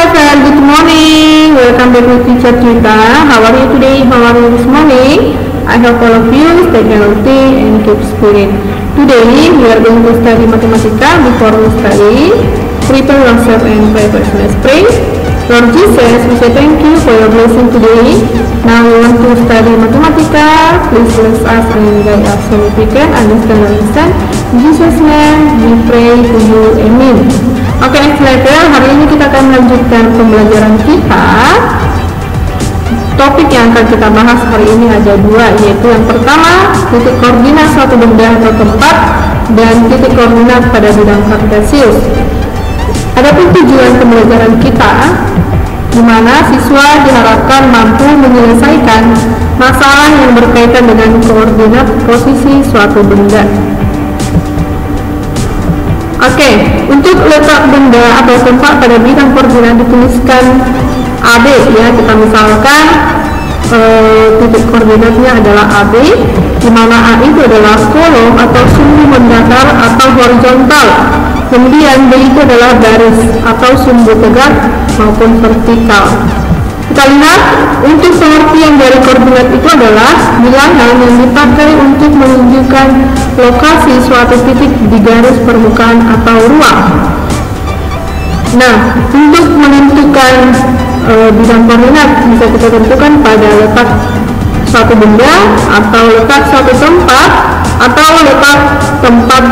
everyone, good morning. Welcome back to teacher Kita. How are you today? How are you this morning? I hope all of you stay healthy and keep spirit. Today we are going to study Mathematica. Before we study, prepare yourself and pray for let's pray. Lord Jesus, we say thank you for your blessing today. Now we want to study Mathematica. Please bless us and guide us so we can understand and listen. In Jesus' name we pray to you. Amen. Oke, next level. Hari ini kita akan melanjutkan pembelajaran kita. Topik yang akan kita bahas hari ini ada dua, yaitu yang pertama titik koordinat suatu benda atau tempat dan titik koordinat pada bidang kartesius. Adapun tujuan pembelajaran kita, di mana siswa diharapkan mampu menyelesaikan masalah yang berkaitan dengan koordinat posisi suatu benda. Oke, untuk letak benda atau tempat pada bidang koordinat dituliskan AB ya. Kita misalkan titik koordinatnya adalah AB, di mana A itu adalah kolom atau sumbu mendatar atau horizontal. Kemudian B itu adalah garis atau sumbu tegak maupun vertikal. Kita lihat untuk pengertian dari koordinat itu adalah bilangan yang dipakai untuk menunjukkan lokasi suatu titik di garis permukaan atau ruang. Nah, untuk menentukan bidang koordinat bisa kita tentukan pada letak suatu benda atau letak suatu tempat atau letak tempat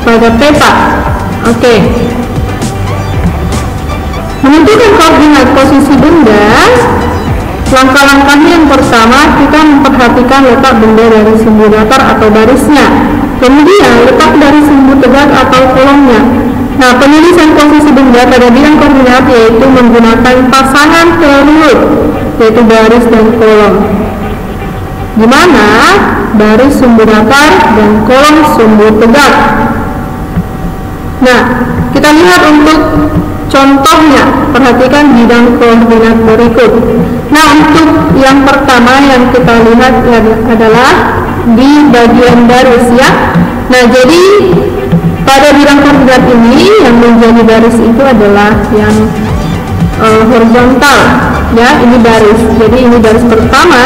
pada peta. Oke. Menentukan koordinat posisi benda, langkah-langkahnya yang pertama kita memperhatikan letak benda dari sumbu datar atau barisnya, kemudian letak dari sumbu tegak atau kolomnya. Nah, penulisan posisi benda pada bidang koordinat yaitu menggunakan pasangan terurut, yaitu baris dan kolom, di mana baris sumbu datar dan kolom sumbu tegak. Nah, kita lihat untuk contohnya, perhatikan bidang koordinat berikut. Nah, untuk yang pertama yang kita lihat adalah di bagian baris ya. Nah, jadi pada bidang koordinat ini yang menjadi baris itu adalah yang horizontal ya, ini baris. Jadi ini baris pertama,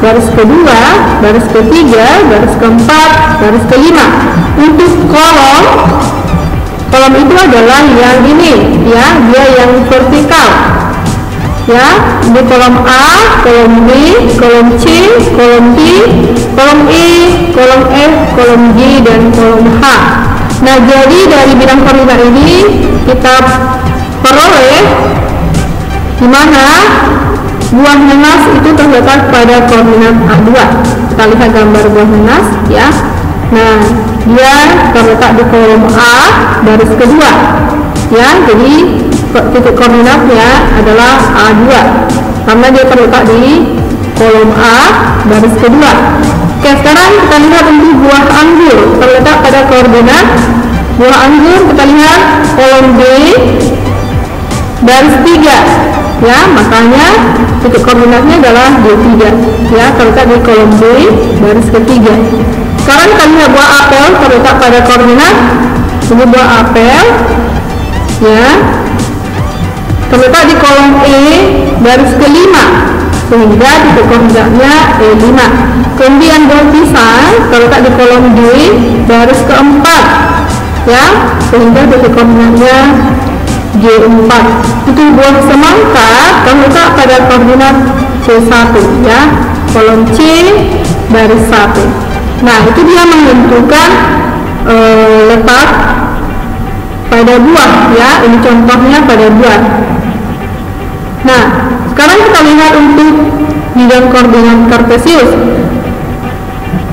baris kedua, baris ketiga, baris keempat, baris kelima. Untuk kolom itu adalah yang ini ya, dia yang vertikal ya. Di kolom A, kolom B, kolom C, kolom D, kolom E, kolom F, kolom G, dan kolom H. Nah, jadi dari bidang koordinat ini kita peroleh di mana buah nanas itu terletak pada koordinat A2. Kita lihat gambar buah nanas ya. Nah, dia terletak di kolom A baris kedua ya. Jadi titik koordinatnya adalah A2 karena dia terletak di kolom A baris kedua. Oke, sekarang kita lihat untuk buah anggur terletak pada koordinat buah anggur. Kita lihat kolom B baris 3 ya, makanya titik koordinatnya adalah D3 ya, terletak di kolom B baris ketiga. Sekarang kita lihat buah apel terletak pada koordinat ini buah apel ya, terletak di kolom E baris kelima, sehingga titik koordinatnya E5. Kemudian buah pisang terletak di kolom D baris keempat ya, sehingga titik koordinatnya G4. Untuk buah semangka terletak pada koordinat C1 ya, kolom C baris 1. Nah, itu dia menentukan letak pada buah ya. Ini contohnya pada buah. Nah, sekarang kita lihat untuk bidang koordinat kartesius.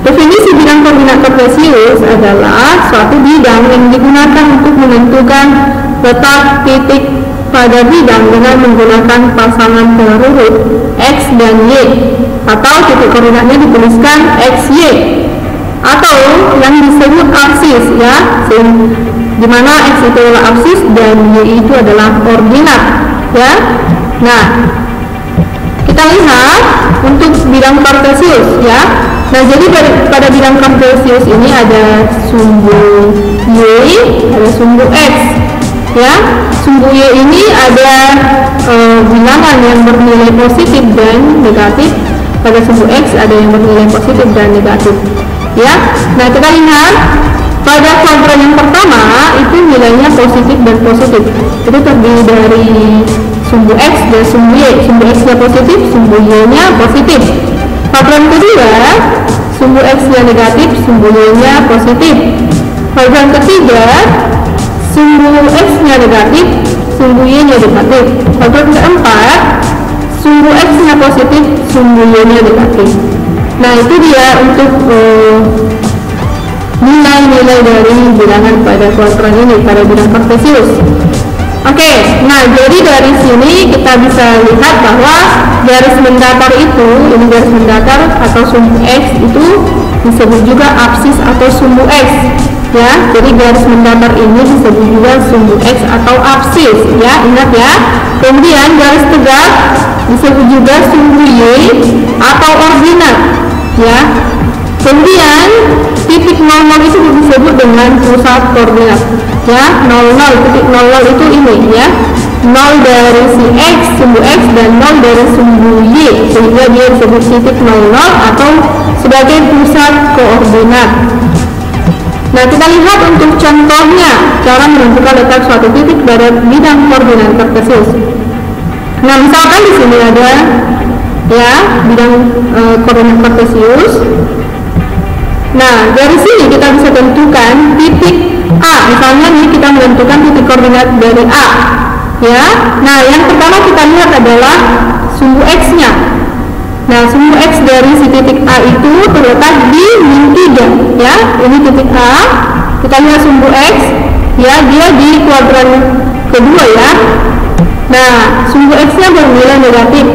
Definisi bidang koordinat kartesius adalah suatu bidang yang digunakan untuk menentukan letak titik pada bidang dengan menggunakan pasangan terurut X dan Y, atau titik koordinatnya dituliskan XY, atau yang disebut aksis ya, di mana X itu adalah aksis dan Y itu adalah koordinat ya. Nah, kita lihat untuk bidang kartesius ya. Nah, jadi pada bidang kartesius ini ada sumbu Y, ada sumbu X ya. Sumbu Y ini ada bilangan yang bernilai positif dan negatif. Pada sumbu X ada yang bernilai positif dan negatif, ya. Nah, kita lihat pada kuadran yang pertama itu nilainya positif dan positif. Itu terdiri dari sumbu X dan sumbu Y. Sumbu X-nya positif, sumbu Y-nya positif. Kuadran kedua, sumbu X-nya negatif, sumbu Y-nya positif. Kuadran ketiga, sumbu X-nya negatif, sumbu Y-nya negatif. Kuadran keempat, sumbu X-nya positif, sumbu Y-nya negatif. Nah, itu dia untuk nilai-nilai dari bilangan pada kuadran ini, pada bidang kartesius. Oke, nah jadi dari sini kita bisa lihat bahwa garis mendatar itu, ini garis mendatar atau sumbu X itu disebut juga apsis atau sumbu X, ya. Jadi garis mendatar ini disebut juga sumbu X atau apsis, ya, ingat ya. Kemudian garis tegak disebut juga sumbu Y atau ordinat, ya. Kemudian titik 00 itu disebut dengan pusat koordinat, ya. 00, titik 00 itu ini, ya, 0 dari si X, sumbu X, dan 0 dari sumbu Y, sehingga dia disebut titik 00 atau sebagai pusat koordinat. Nah, kita lihat untuk contohnya cara menentukan letak suatu titik pada bidang koordinat kartesius. Nah, misalkan di sini ada, ya, bidang koordinat kartesius. Nah, dari sini kita bisa tentukan titik A. Misalnya nih kita menentukan titik koordinat dari A, ya. Nah, yang pertama kita lihat adalah sumbu X-nya. Nah, sumbu X dari si titik A itu terletak di min 3, ya. Ini titik A. Kita lihat sumbu X, ya, dia di kuadran kedua, ya. Nah, sumbu X-nya bernilai negatif.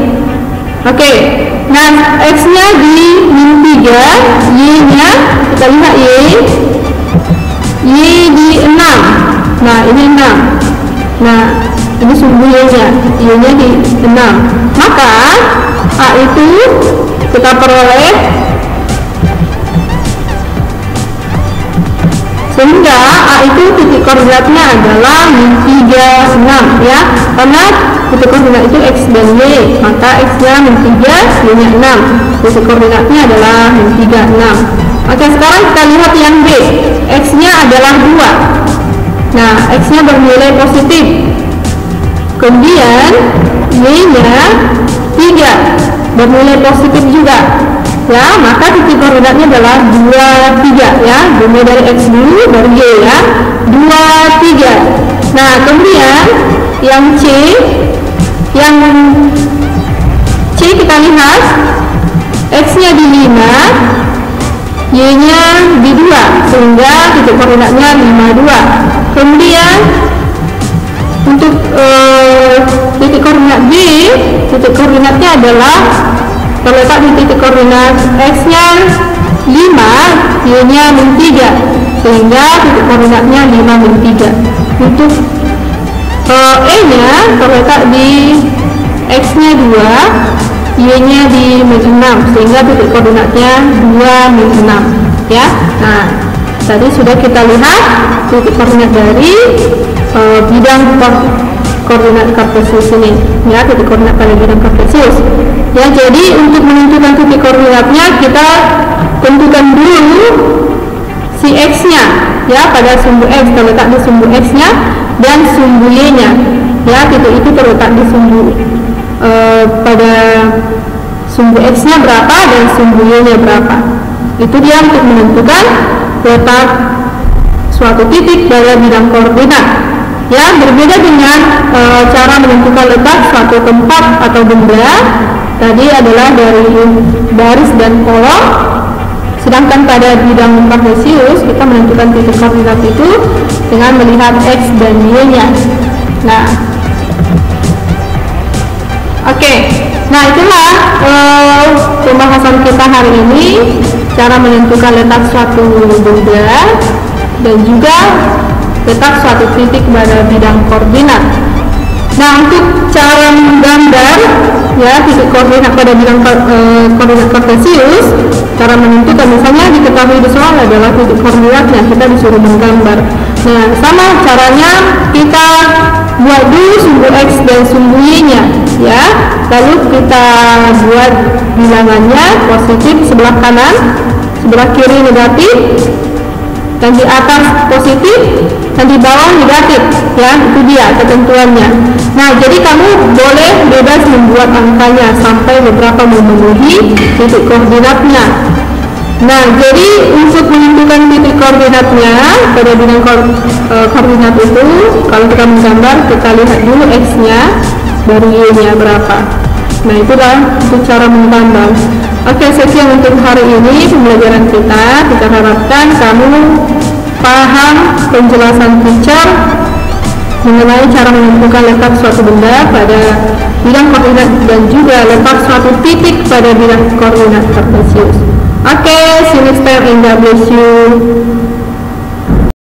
Oke. Nah, X-nya di min 3, Y-nya kita lihat Y di 6. Nah, ini 6. Nah, ini sumbu Y-nya, Y-nya di 6. Maka A itu kita peroleh sehingga A itu titik koordinatnya adalah min 3, 6, ya. Karena titik koordinat itu X dan Y, maka X-nya min 3, Y-nya 6. Titik koordinatnya adalah min 3, 6. Oke, sekarang kita lihat yang B. X-nya adalah 2. Nah, X-nya bernilai positif. Kemudian Y-nya 3, bernilai positif juga. Ya, maka titik koordinatnya adalah 2, 3, ya. Dimulai dari X dulu, baru Y, ya. 2, 3. Nah, kemudian yang C kita lihat X-nya di 5, Y-nya di 2, sehingga titik koordinatnya 5, 2. Kemudian untuk titik koordinat B, titik koordinatnya adalah terletak di titik koordinat X-nya 5, Y-nya min 3, sehingga titik koordinatnya 5, min 3. Untuk E-nya terletak di X-nya 2, Y-nya di min 6, sehingga titik koordinatnya 2, min 6, ya. Nah, tadi sudah kita lihat titik koordinat dari bidang koordinat kartesius ini, ya, titik koordinat pada bidang kartesius. Ya, jadi untuk menentukan titik koordinatnya kita tentukan dulu si X-nya, ya, pada sumbu X terletak di sumbu X-nya dan sumbu Y-nya, ya. Titik itu terletak di sumbu pada sumbu X-nya berapa dan sumbu Y-nya berapa. Itu dia untuk menentukan letak suatu titik pada bidang koordinat. Ya, berbeda dengan cara menentukan letak suatu tempat atau benda. Tadi adalah dari baris dan kolom. Sedangkan pada bidang kartesius kita menentukan titik koordinat itu dengan melihat X dan Y-nya. Nah, oke. Nah, itulah pembahasan kita hari ini, cara menentukan letak suatu benda dan juga letak suatu titik pada bidang koordinat. Nah, untuk cara menggambar, ya, titik koordinat pada bidang koordinat kartesius, cara menentukan misalnya diketahui di soal adalah titik koordinatnya, kita disuruh menggambar. Nah, sama caranya kita buat dulu sumbu X dan sumbu Y-nya ya. Lalu kita buat bilangannya positif sebelah kanan, sebelah kiri negatif, dan di atas positif dan di bawah negatif ya. Itu dia ketentuannya. Nah, jadi kamu boleh bebas membuat angkanya sampai beberapa memenuhi titik koordinatnya. Nah, jadi untuk menentukan titik koordinatnya pada bidang koordinat itu, kalau kita menggambar, kita lihat dulu X-nya dari Y-nya berapa. Nah, itulah untuk cara menggambar. Oke, sekian untuk hari ini pembelajaran kita. Kita harapkan kamu paham penjelasan teacher mengenai cara menentukan letak suatu benda pada bidang koordinat dan juga letak suatu titik pada bidang koordinat kartesius. Okay, see you next time and God bless you.